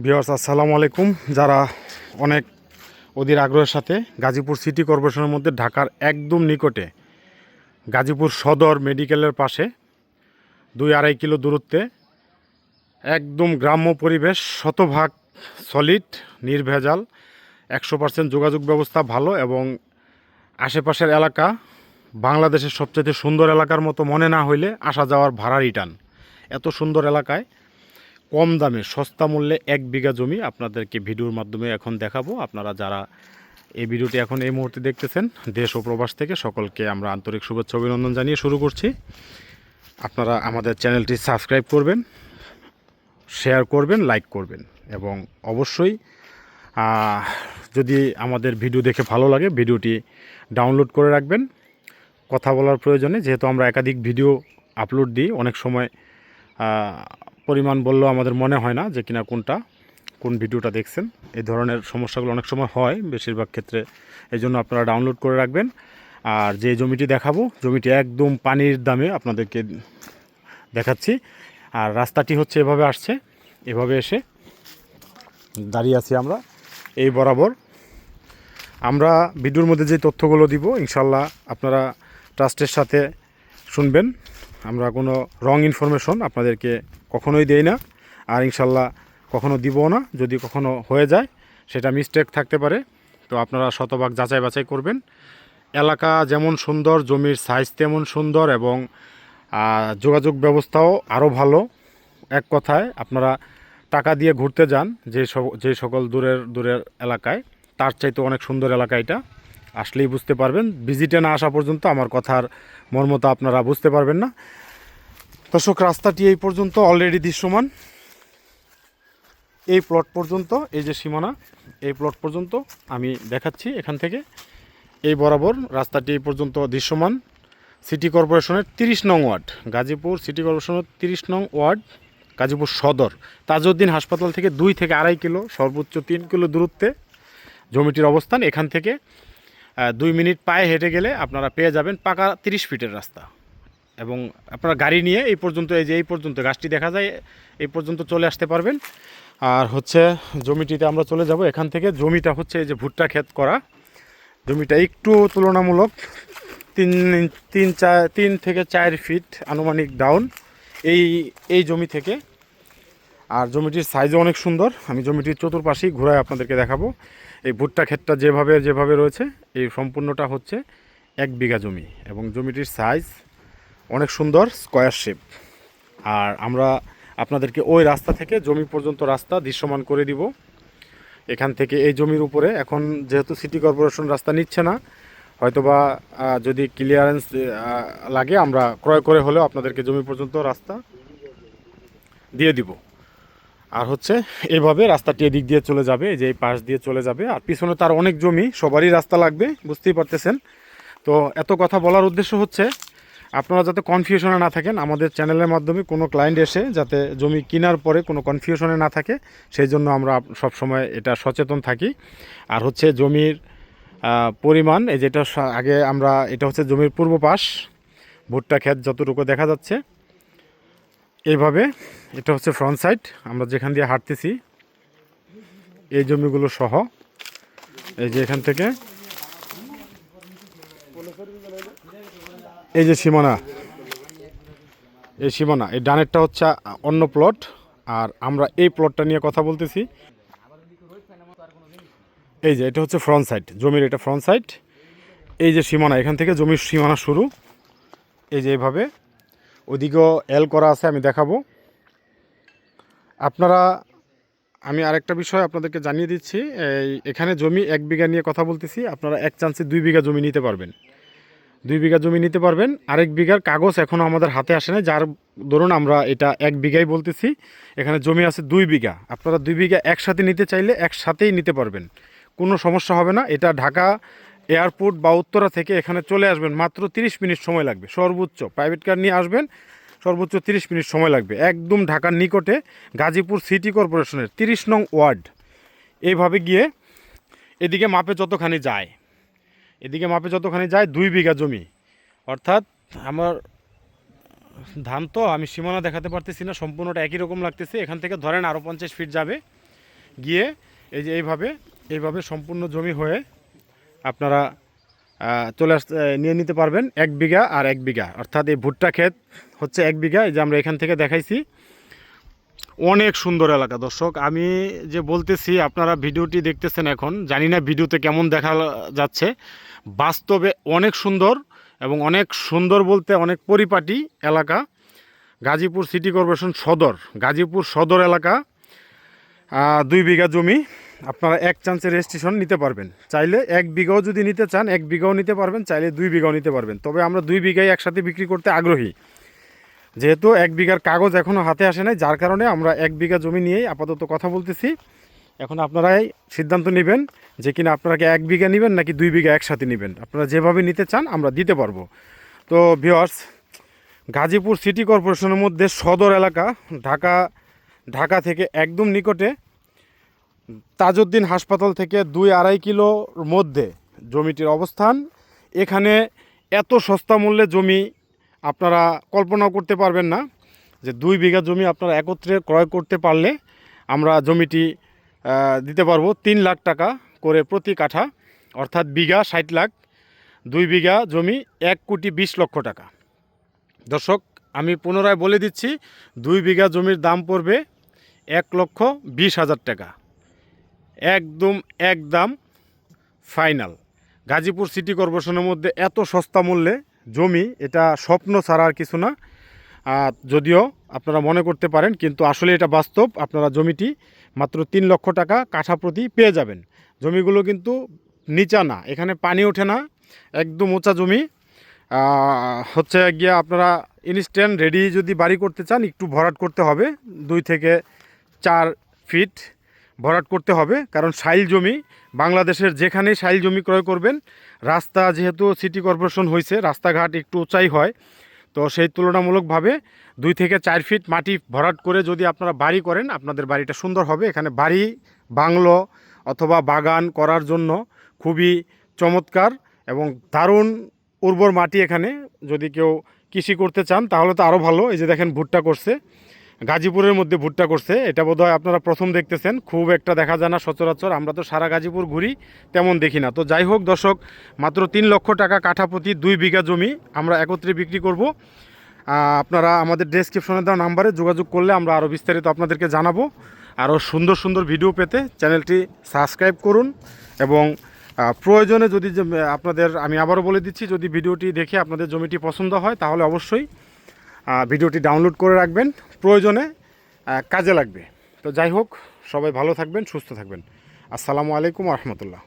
Viewers আসসালামু আলাইকুম। যারা অনেক অধীর আগ্রহের সাথে গাজীপুর সিটি কর্পোরেশনের মধ্যে ঢাকার একদম নিকটে গাজীপুর সদর মেডিকেলের পাশে 2-2.5 কিলো দূরত্বে একদম গ্রাম্য পরিবেশ, শতভাগ সলিড, নির্ভেজাল, 100% যোগাযোগ ব্যবস্থা ভালো এবং আশেপাশের এলাকা বাংলাদেশের সবচেয়ে সুন্দর এলাকার মতো মনে না হইলে আসা যাওয়ার ভাড়া রিটার্ন। এত সুন্দর এলাকায় কম দামে সস্তা মূল্যে 1 বিঘা জমি আপনাদেরকে ভিডিওর মাধ্যমে এখন দেখাবো। আপনারা যারা এই ভিডিওটি এখন এই মুহূর্তে দেখতেছেন দেশ ও প্রবাস থেকে সকলকে আমরা আন্তরিক শুভেচ্ছা অভিনন্দন জানিয়ে শুরু করছি। আপনারা আমাদের চ্যানেলটি সাবস্ক্রাইব করবেন, শেয়ার করবেন, লাইক করবেন এবং অবশ্যই যদি আমাদের ভিডিও দেখে ভালো লাগে ভিডিওটি ডাউনলোড করে রাখবেন কথা বলার প্রয়োজনে। যেহেতু আমরা একাধিক ভিডিও আপলোড দিই, অনেক সময় পরিমাণ বললেও আমাদের মনে হয় না যে কিনা কোন ভিডিওটা দেখছেন। এই ধরনের সমস্যাগুলো অনেক সময় হয় বেশিরভাগ ক্ষেত্রে, এই জন্য আপনারা ডাউনলোড করে রাখবেন। আর যে জমিটি দেখাবো জমিটি একদম পানির দামে আপনাদেরকে দেখাচ্ছি। আর রাস্তাটি হচ্ছে এভাবে আসছে, এভাবে এসে দাঁড়িয়ে আছি আমরা এই বরাবর। আমরা ভিডিওর মধ্যে যে তথ্যগুলো দিব ইনশাল্লাহ আপনারা ট্রাস্টের সাথে শুনবেন। আমরা কোনো রং ইনফরমেশন আপনাদেরকে কখনোই দেই না, আর ইনশাল্লাহ কখনো দিবও না। যদি কখনো হয়ে যায় সেটা মিস্টেক থাকতে পারে, তো আপনারা শতভাগ যাচাই বাছাই করবেন। এলাকা যেমন সুন্দর, জমির সাইজ তেমন সুন্দর এবং যোগাযোগ ব্যবস্থাও আরও ভালো। এক কথায় আপনারা টাকা দিয়ে ঘুরতে যান যে সকল দূরের এলাকায়, তার চাইতে অনেক সুন্দর এলাকা এটা। আসলেই বুঝতে পারবেন, ভিজিটে না আসা পর্যন্ত আমার কথার মর্মতা আপনারা বুঝতে পারবেন না। দর্শক, রাস্তাটি এই পর্যন্ত অলরেডি দৃশ্যমান। এই প্লট পর্যন্ত, এই যে সীমানা, এই প্লট পর্যন্ত আমি দেখাচ্ছি এখান থেকে এই বরাবর রাস্তাটি এই পর্যন্ত দৃশ্যমান। সিটি কর্পোরেশনের 30 নং ওয়ার্ড, গাজীপুর সিটি কর্পোরেশনের 30 নং ওয়ার্ড, গাজীপুর সদর, তাজউদ্দিন হাসপাতাল থেকে 2 থেকে 2.5 কিলো, সর্বোচ্চ 3 কিলো দূরত্বে জমিটির অবস্থান। এখান থেকে 2 মিনিট পায়ে হেঁটে গেলে আপনারা পেয়ে যাবেন পাকা 30 ফিটের রাস্তা। এবং আপনারা গাড়ি নিয়ে এই পর্যন্ত, এই পর্যন্ত গাছটি দেখা যায়, এই পর্যন্ত চলে আসতে পারবেন। আর হচ্ছে জমিটিতে আমরা চলে যাব এখান থেকে। জমিটা হচ্ছে এই যে ভুট্টা ক্ষেত করা জমিটা, একটু তুলনামূলক 3 থেকে 4 ফিট আনুমানিক ডাউন এই জমি থেকে। আর জমিটির সাইজও অনেক সুন্দর। আমি জমিটির চতুর্পাশেই ঘুরায় আপনাদেরকে দেখাবো। এই ভুট্টা ক্ষেতটা যেভাবে রয়েছে এই সম্পূর্ণটা হচ্ছে 1 বিঘা জমি এবং জমিটির সাইজ অনেক সুন্দর, স্কোয়ার শেপ। আর আমরা আপনাদেরকে ওই রাস্তা থেকে জমি পর্যন্ত রাস্তা দৃশ্যমান করে দিব। এখান থেকে এই জমির উপরে এখন যেহেতু সিটি কর্পোরেশন রাস্তা নিচ্ছে না, হয়তোবা যদি ক্লিয়ারেন্স লাগে আমরা ক্রয় করে হলেও আপনাদেরকে জমি পর্যন্ত রাস্তা দিয়ে দিব। আর হচ্ছে এইভাবে রাস্তাটি এদিক দিয়ে চলে যাবে, এই যে এই পাশ দিয়ে চলে যাবে। আর পিছনে তার অনেক জমি, সবারই রাস্তা লাগবে, বুঝতেই পারতেছেন। তো এত কথা বলার উদ্দেশ্য হচ্ছে আপনারা যাতে কনফিউশনে না থাকেন, আমাদের চ্যানেলের মাধ্যমে কোনো ক্লায়েন্ট এসে যাতে জমি কেনার পরে কোনো কনফিউশনে না থাকে, সেই জন্য আমরা সবসময় এটা সচেতন থাকি। আর হচ্ছে জমির পরিমাণ, এই যেটা আগে আমরা, এটা হচ্ছে জমির পূর্ব পাশ, ভুট্টা ক্ষেত যতটুকু দেখা যাচ্ছে এইভাবে। এটা হচ্ছে ফ্রন্ট সাইড, আমরা যেখান দিয়ে হাঁটতেছি এই জমিগুলো সহ। এই যে এখান থেকে এই যে সীমানা, এই ডানেরটা হচ্ছে অন্য প্লট, আর আমরা এই প্লটটা নিয়ে কথা বলতেছি। এই যে এটা হচ্ছে ফ্রন্ট সাইড জমির, এটা ফ্রন্ট সাইড। এই যে সীমানা, এখান থেকে জমির সীমানা শুরু, এই যে এইভাবে। ওইদিকেও এল করা আছে, আমি দেখাবো আপনারা। আমি আরেকটা বিষয় আপনাদেরকে জানিয়ে দিচ্ছি, এখানে জমি 1 বিঘা নিয়ে কথা বলতেছি। আপনারা এক চান্সে 2 বিঘা জমি নিতে পারবেন, 2 বিঘা জমি নিতে পারবেন। আরেক বিঘার কাগজ এখনও আমাদের হাতে আসে না, যার ধরুন আমরা এটা 1 বিঘাই বলতেছি। এখানে জমি আছে 2 বিঘা, আপনারা 2 বিঘা একসাথে নিতে চাইলে একসাথেই নিতে পারবেন, কোনো সমস্যা হবে না। এটা ঢাকা এয়ারপোর্ট বা উত্তরা থেকে এখানে চলে আসবেন, মাত্র 30 মিনিট সময় লাগবে সর্বোচ্চ। প্রাইভেট কার নিয়ে আসবেন, সর্বোচ্চ 30 মিনিট সময় লাগবে। একদম ঢাকার নিকটে গাজীপুর সিটি কর্পোরেশনের 30 নং ওয়ার্ড। এইভাবে গিয়ে এদিকে মাপে যতখানি যায়, 2 বিঘা জমি, অর্থাৎ আমার ধান তো আমি সীমানা দেখাতে পারতেছি না, সম্পূর্ণটা একই রকম লাগতেছে। এখান থেকে ধরেন আরও 50 ফিট যাবে, গিয়ে এই যে এইভাবে সম্পূর্ণ জমি হয়ে আপনারা নিয়ে নিতে পারবেন 1 বিঘা আর 1 বিঘা, অর্থাৎ এই ভুট্টা ক্ষেত হচ্ছে 1 বিঘা। এই যে আমরা এখান থেকে দেখাইছি, অনেক সুন্দর এলাকা। দর্শক, আমি যে বলতেছি আপনারা ভিডিওটি দেখতেছেন এখন, জানি না ভিডিওতে কেমন দেখা যাচ্ছে, বাস্তবে অনেক সুন্দর এবং অনেক সুন্দর বলতে অনেক পরিপাটি এলাকা। গাজীপুর সিটি কর্পোরেশন সদর, গাজীপুর সদর এলাকা, 2 বিঘা জমি। আপনারা এক চান্সে রেজিস্ট্রেশন নিতে পারবেন। চাইলে 1 বিঘাও যদি নিতে চান 1 বিঘাও নিতে পারবেন, চাইলে 2 বিঘাও নিতে পারবেন। তবে আমরা 2 বিঘাই একসাথে বিক্রি করতে আগ্রহী, যেহেতু 1 বিঘার কাগজ এখনও হাতে আসে নাই, যার কারণে আমরা 1 বিঘা জমি নিয়েই আপাতত কথা বলতেছি। এখন আপনারাই সিদ্ধান্ত নেবেন যে কিনা আপনারা কি 1 বিঘা নেবেন নাকি 2 বিঘা একসাথে নেবেন। আপনারা যেভাবে নিতে চান আমরা দিতে পারবো। তো ভিউয়ার্স, গাজীপুর সিটি কর্পোরেশনের মধ্যে সদর এলাকা, ঢাকা থেকে একদম নিকটে, তাজউদ্দিন হাসপাতাল থেকে 2-2.5 কিলোর মধ্যে জমিটির অবস্থান। এখানে এত সস্তা মূল্যে জমি আপনারা কল্পনাও করতে পারবেন না, যে 2 বিঘা জমি আপনারা একত্রে ক্রয় করতে পারলে আমরা জমিটি দিতে পারবো 3 লাখ টাকা করে প্রতি কাঠা, অর্থাৎ বিঘা 60 লাখ, 2 বিঘা জমি 1,20,00,000 টাকা। দর্শক, আমি পুনরায় বলে দিচ্ছি, 2 বিঘা জমির দাম পড়বে 1,20,000 টাকা, একদম ফাইনাল। গাজীপুর সিটি কর্পোরেশনের মধ্যে এত সস্তা মূল্যে জমি, এটা স্বপ্ন ছাড়া আর কিছু না। যদিও আপনারা মনে করতে পারেন, কিন্তু আসলে এটা বাস্তব। আপনারা জমিটি মাত্র 3 লক্ষ টাকা কাঠা প্রতি পেয়ে যাবেন। জমিগুলো কিন্তু নিচা না, এখানে পানি ওঠে না, একদম উঁচা জমি। হচ্ছে গিয়ে আপনারা ইনস্ট্যান্ট রেডি যদি বাড়ি করতে চান, একটু ভরাট করতে হবে, 2 থেকে 4 ফিট ভরাট করতে হবে। কারণ শাইল জমি, বাংলাদেশের যেখানেই শাইল জমি ক্রয় করবেন, রাস্তা যেহেতু সিটি কর্পোরেশন হয়েছে, রাস্তাঘাট একটু উঁচাই হয়, তো সেই তুলনামূলকভাবে 2 থেকে 4 ফিট মাটি ভরাট করে যদি আপনারা বাড়ি করেন, আপনাদের বাড়িটা সুন্দর হবে। এখানে বাড়ি, বাংলো অথবা বাগান করার জন্য খুবই চমৎকার এবং দারুণ উর্বর মাটি। এখানে যদি কেউ কৃষি করতে চান তাহলে তো আরও ভালো। এই যে দেখেন, ভুট্টা করছে, গাজীপুরের মধ্যে ভুট্টা করছে। এটা বোধহয় আপনারা প্রথম দেখতেছেন, খুব একটা দেখা যায় না সচরাচর, আমরা তো সারা গাজীপুর ঘুরি, তেমন দেখি না। তো যাই হোক দর্শক, মাত্র 3 লক্ষ টাকা কাঠা প্রতি 2 বিঘা জমি আমরা একত্রে বিক্রি করব। আপনারা আমাদের ডেসক্রিপশনে দেওয়া নাম্বারে যোগাযোগ করলে আমরা আরও বিস্তারিত আপনাদেরকে জানাবো। আরও সুন্দর সুন্দর ভিডিও পেতে চ্যানেলটি সাবস্ক্রাইব করুন এবং প্রয়োজনে যদি আপনাদের, আমি আবারও বলে দিচ্ছি, যদি ভিডিওটি দেখে আপনাদের জমিটি পছন্দ হয় তাহলে অবশ্যই ভিডিওটি ডাউনলোড করে রাখবেন, প্রয়োজনে কাজে লাগবে। তো যাই হোক, সবাই ভালো থাকবেন, সুস্থ থাকবেন। আসসালামু আলাইকুম ওয়া রাহমাতুল্লাহ।